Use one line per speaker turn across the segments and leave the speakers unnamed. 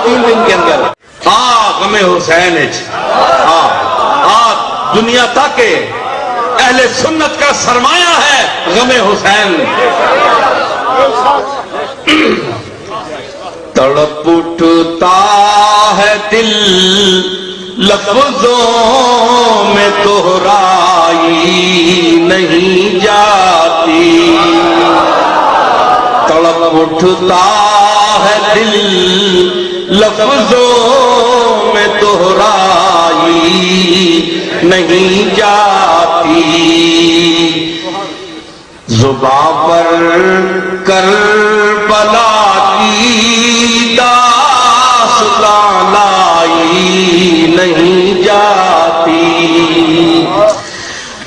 3 دن کے اندر غم حسین دنیا تک اہل سنت کا سرمایہ ہے غم حسین. تڑپ اٹھتا ہے دل لفظوں میں دہرائی نہیں جاتی. تڑپ اٹھتا ہے دل لفظوں میں دہرائی نہیں جاتی. زباں پر کربلا کی داستان لائی نہیں جاتی.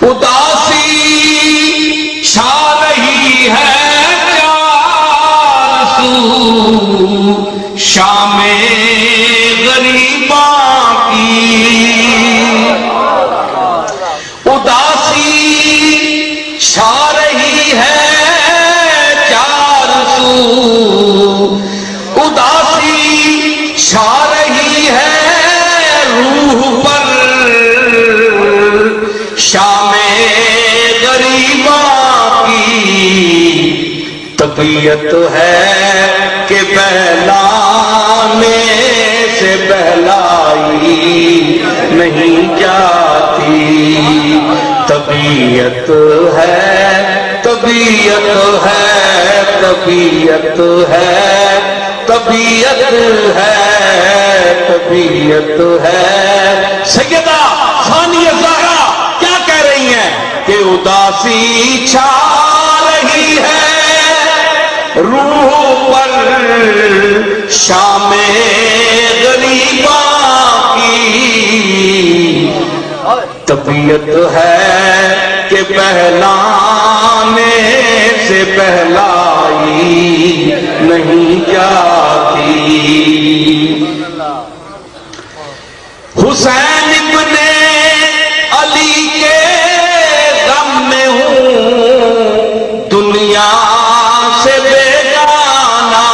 اداسی چھا رہی ہے چار سو شام غریباں کی. اداسی چھا رہی ہے چار سو. اداسی چھا رہی ہے روح پر شام غریباں کی. طبیعت ہے کہ بہلانے سے بہلائی نہیں جاتی. طبیعت ہے طبیعت ہے طبیعت ہے طبیعت ہے طبیعت ہے. سیدہ ثانیہ زہرا کیا کہہ رہی ہیں کہ اداسی چھا رہی ہے روح پر شام غریباں کی. طبیعت ہے کہ بہلانے سے بہلائی نہیں جاتی. حسین ابن علی کے غم میں ہوں دنیا سے بیگانہ.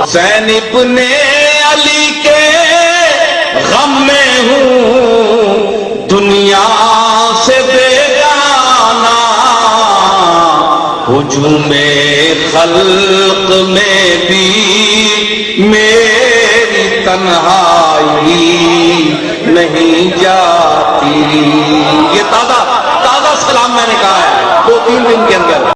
حسین ابن علی کے غم میں ہوں دنیا سے بیگانہ. ہجوم خلق میں بھی میری تنہائی نہیں جاتی. یہ تازہ سلام میں نے کہا ہے 2-3 دن کے اندر.